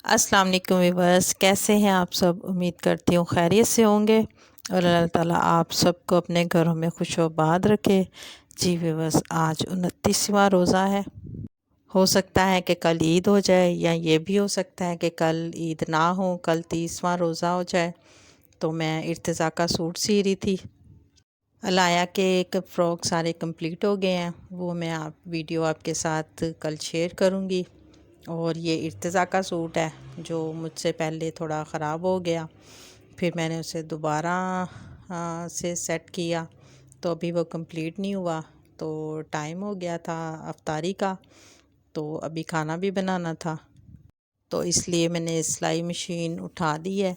अस्सलाम वालेकुम व्यूअर्स, कैसे हैं आप सब। उम्मीद करती हूँ खैरियत से होंगे और अल्लाह ताला आप सबको अपने घरों में खुशोबाद रखे। जी व्यूअर्स, आज 29वां रोज़ा है। हो सकता है कि कल ईद हो जाए या ये भी हो सकता है कि कल ईद ना हो, कल 30वां रोज़ा हो जाए। तो मैं इर्तिज़ा का सूट सी रही थी। अलाया के एक फ़्रॉक सारे कंप्लीट हो गए हैं, वो मैं आप वीडियो आपके साथ कल शेयर करूँगी। और ये इर्तिज़ा का सूट है जो मुझसे पहले थोड़ा ख़राब हो गया, फिर मैंने उसे दोबारा से सेट किया, तो अभी वो कंप्लीट नहीं हुआ। तो टाइम हो गया था अफ्तारी का, तो अभी खाना भी बनाना था, तो इसलिए मैंने सिलाई मशीन उठा दी है।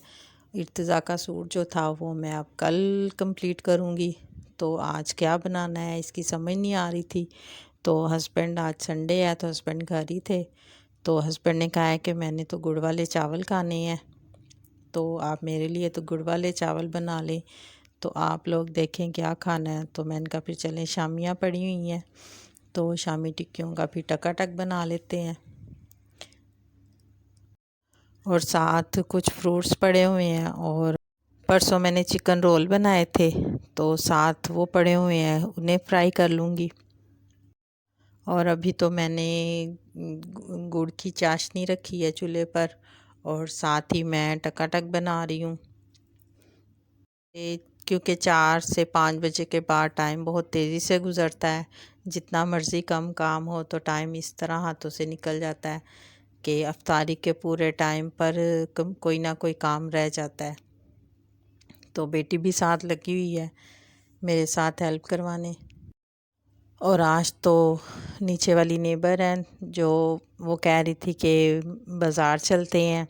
इर्तिज़ा का सूट जो था वो मैं अब कल कंप्लीट करूँगी। तो आज क्या बनाना है इसकी समझ नहीं आ रही थी। तो हस्बैंड, आज संडे है तो हस्बैंड घर ही थे, तो हस्बैंड ने कहा है कि मैंने तो गुड़ वाले चावल खाने हैं, तो आप मेरे लिए तो गुड़ वाले चावल बना लें। तो आप लोग देखें क्या खाना है। तो मैंने कहा फिर चलें, शामियाँ पड़ी हुई हैं तो शामी टिक्कियों का फिर टकाटक बना लेते हैं। और साथ कुछ फ्रूट्स पड़े हुए हैं, और परसों मैंने चिकन रोल बनाए थे तो साथ वो पड़े हुए हैं, उन्हें फ्राई कर लूँगी। और अभी तो मैंने गुड़ की चाशनी रखी है चूल्हे पर, और साथ ही मैं टकाटक बना रही हूँ। क्योंकि 4 से 5 बजे के बाद टाइम बहुत तेज़ी से गुज़रता है। जितना मर्ज़ी कम काम हो तो टाइम इस तरह हाथों से निकल जाता है कि अफ्तारी के पूरे टाइम पर कोई ना कोई काम रह जाता है। तो बेटी भी साथ लगी हुई है मेरे साथ हेल्प करवाने। और आज तो नीचे वाली नेबर हैं जो वो कह रही थी कि बाज़ार चलते हैं,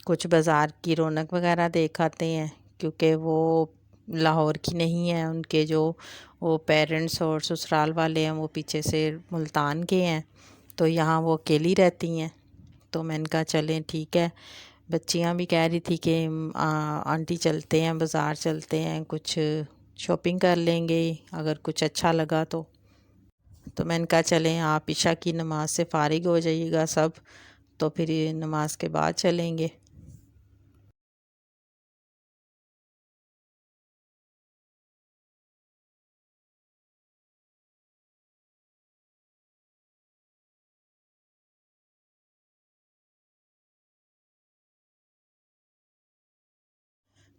कुछ बाज़ार की रौनक वगैरह देख आते हैं, क्योंकि वो लाहौर की नहीं है। उनके जो वो पेरेंट्स और ससुराल वाले हैं वो पीछे से मुल्तान के हैं, तो यहाँ वो अकेली रहती हैं। तो मैंने कहा चलें ठीक है। बच्चियाँ भी कह रही थी कि आंटी चलते हैं, बाज़ार चलते हैं, कुछ शॉपिंग कर लेंगे अगर कुछ अच्छा लगा तो मैंने कहा चलें, आप इशा की नमाज़ से फ़ारिग हो जाइएगा सब, तो फिर ये नमाज के बाद चलेंगे।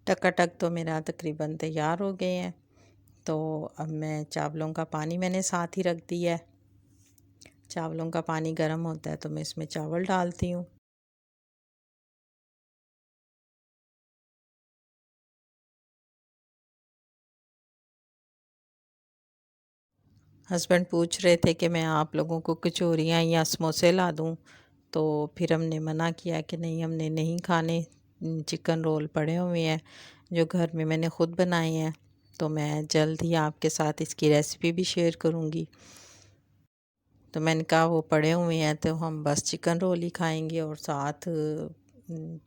टकाटक तो मेरा तकरीबन तैयार हो गए हैं। तो अब मैं चावलों का पानी मैंने साथ ही रख दिया है। चावलों का पानी गर्म होता है तो मैं इसमें चावल डालती हूँ। हस्बैंड पूछ रहे थे कि मैं आप लोगों को कचौरियाँ या समोसे ला दूँ, तो फिर हमने मना किया कि नहीं, हमने नहीं खाने। चिकन रोल पड़े हुए हैं जो घर में मैंने ख़ुद बनाए हैं, तो मैं जल्द ही आपके साथ इसकी रेसिपी भी शेयर करूँगी। तो मैंने कहा वो पड़े हुए हैं तो हम बस चिकन रोल ही खाएंगे, और साथ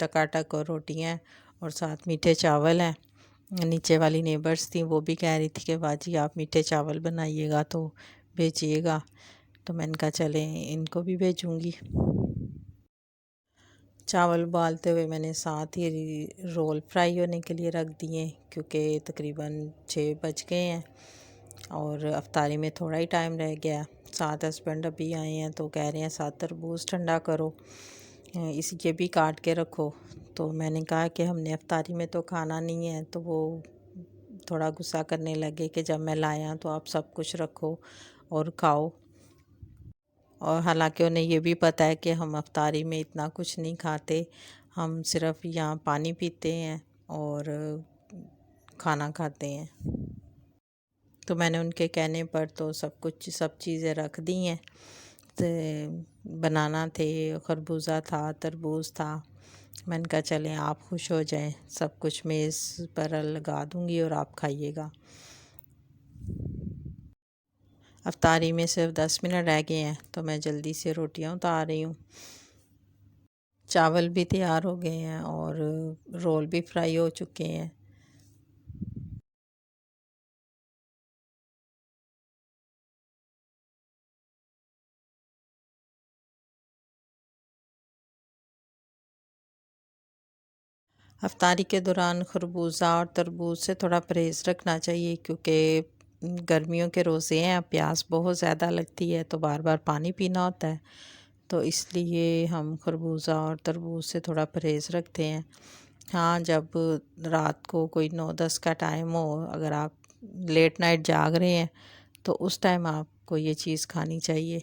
टकाटक और रोटियाँ, और साथ मीठे चावल हैं। नीचे वाली नेबर्स थी वो भी कह रही थी कि बाजी आप मीठे चावल बनाइएगा तो भेजिएगा, तो मैंने कहा चलें इनको भी भेजूँगी। चावल उबालते हुए मैंने साथ ही रोल फ्राई होने के लिए रख दिए, क्योंकि तकरीबन 6 बज गए हैं और अफ्तारी में थोड़ा ही टाइम रह गया। साथ हस्बैंड अभी आए हैं तो कह रहे हैं साथ तरबूज ठंडा करो, इसी के भी काट के रखो। तो मैंने कहा कि हमने अफ्तारी में तो खाना नहीं है, तो वो थोड़ा गुस्सा करने लगे कि जब मैं लाया तो आप सब कुछ रखो और खाओ। और हालांकि उन्हें ये भी पता है कि हम अफ्तारी में इतना कुछ नहीं खाते, हम सिर्फ यहाँ पानी पीते हैं और खाना खाते हैं। तो मैंने उनके कहने पर तो सब चीज़ें रख दी हैं। तो बनाना थे, खरबूजा था, तरबूज था। मैंने कहा चलें आप खुश हो जाएं, सब कुछ मेज़ पर लगा दूँगी और आप खाइएगा। अफ्तारी में सिर्फ 10 मिनट रह गए हैं तो मैं जल्दी से रोटियां उतार रही हूँ। चावल भी तैयार हो गए हैं और रोल भी फ्राई हो चुके हैं। अफ्तारी के दौरान खरबूजा और तरबूज से थोड़ा परहेज़ रखना चाहिए, क्योंकि गर्मियों के रोज़े हैं, प्यास बहुत ज़्यादा लगती है तो बार बार पानी पीना होता है। तो इसलिए हम खरबूजा और तरबूज से थोड़ा परहेज़ रखते हैं। हाँ, जब रात को कोई 9-10 का टाइम हो, अगर आप लेट नाइट जाग रहे हैं तो उस टाइम आपको ये चीज़ खानी चाहिए।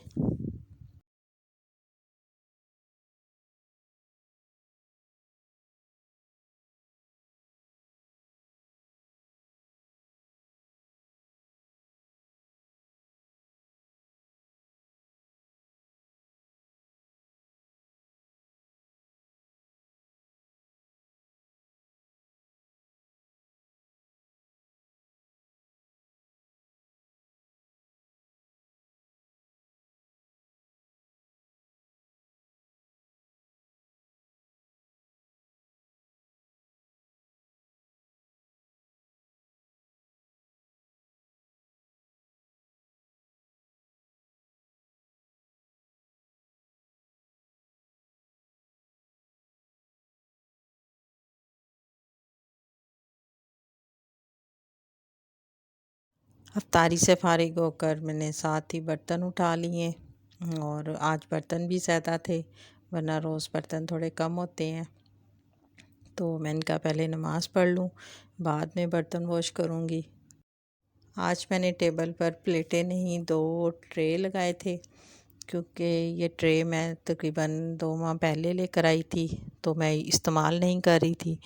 अफ्तारी से फ़ारिग होकर मैंने 7 ही बर्तन उठा लिए, और आज बर्तन भी ज़्यादा थे, वरना रोज़ बर्तन थोड़े कम होते हैं। तो मैंने कहा पहले नमाज़ पढ़ लूँ, बाद में बर्तन वॉश करूँगी। आज मैंने टेबल पर प्लेटें नहीं, 2 ट्रे लगाए थे, क्योंकि ये ट्रे मैं तकरीबन 2 माह पहले लेकर आई थी, तो मैं इस्तेमाल नहीं कर रही थी।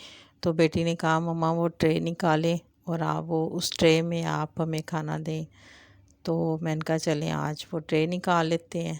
तो बेटी ने कहा मम्मा वो ट्रे निकालें और आप वो उस ट्रे में आप हमें खाना दें। तो मैंने कहा चलें आज वो ट्रे निकाल लेते हैं।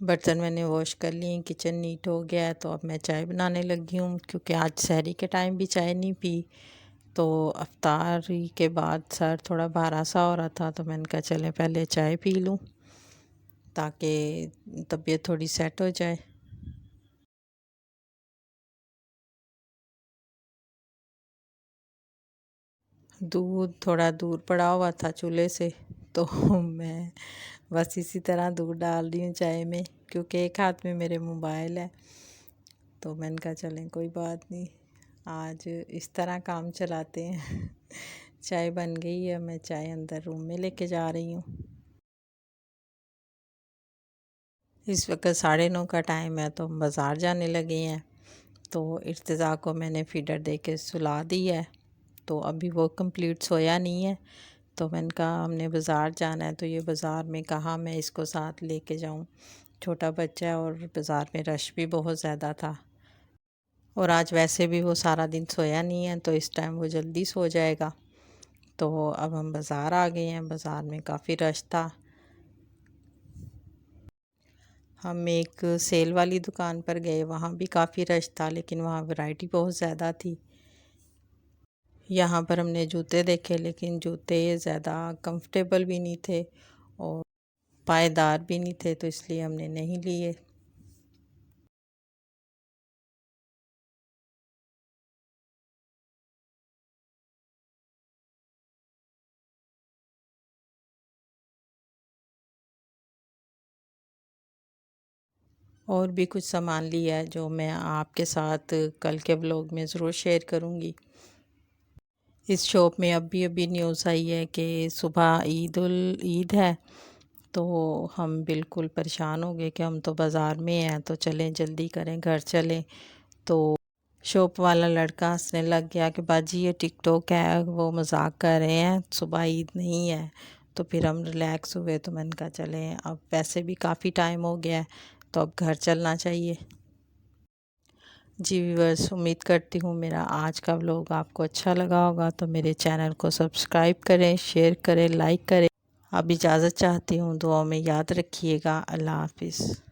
बर्तन मैंने वॉश कर लिए, किचन नीट हो गया है, तो अब मैं चाय बनाने लगी हूँ, क्योंकि आज सहरी के टाइम भी चाय नहीं पी। तो अफ्तारी के बाद सर थोड़ा भारा सा हो रहा था, तो मैंने कहा चले पहले चाय पी लूँ ताकि तबीयत थोड़ी सेट हो जाए। दूध थोड़ा दूर पड़ा हुआ था चूल्हे से, तो मैं बस इसी तरह दूध डाल रही हूँ चाय में, क्योंकि एक हाथ में मेरे मोबाइल है। तो मैंने कहा चलें कोई बात नहीं, आज इस तरह काम चलाते हैं। चाय बन गई है, मैं चाय अंदर रूम में लेके जा रही हूँ। इस वक्त 9:30 का टाइम है, तो हम बाज़ार जाने लगे हैं। तो इर्तिज़ा को मैंने फ़ीडर दे के सुला दी है, तो अभी वो कंप्लीट सोया नहीं है। तो मैंने कहा हमने बाज़ार जाना है, तो ये बाज़ार में कहाँ मैं इसको साथ लेके जाऊँ, छोटा बच्चा है और बाज़ार में रश भी बहुत ज़्यादा था। और आज वैसे भी वो सारा दिन सोया नहीं है, तो इस टाइम वो जल्दी सो जाएगा। तो अब हम बाज़ार आ गए हैं, बाज़ार में काफ़ी रश था। हम एक सेल वाली दुकान पर गए, वहाँ भी काफ़ी रश था, लेकिन वहाँ वैरायटी बहुत ज़्यादा थी। यहाँ पर हमने जूते देखे, लेकिन जूते ज़्यादा कंफर्टेबल भी नहीं थे और पायदार भी नहीं थे, तो इसलिए हमने नहीं लिए। और भी कुछ सामान लिया है, जो मैं आपके साथ कल के व्लॉग में ज़रूर शेयर करूँगी। इस शॉप में अभी अभी न्यूज़ आई है कि सुबह ईद है, तो हम बिल्कुल परेशान हो गए कि हम तो बाज़ार में हैं, तो चलें जल्दी करें घर चलें। तो शॉप वाला लड़का हंसने लग गया कि बाजी ये टिकटॉक है, वो मजाक कर रहे हैं, सुबह ईद नहीं है। तो फिर हम रिलैक्स हुए, तो मैंने कहा चलें अब वैसे भी काफ़ी टाइम हो गया है, तो अब घर चलना चाहिए। जी व्यूअर्स, उम्मीद करती हूँ मेरा आज का व्लॉग आपको अच्छा लगा होगा, तो मेरे चैनल को सब्सक्राइब करें, शेयर करें, लाइक करें। अब इजाज़त चाहती हूँ, दुआ में याद रखिएगा। अल्लाह हाफिज़।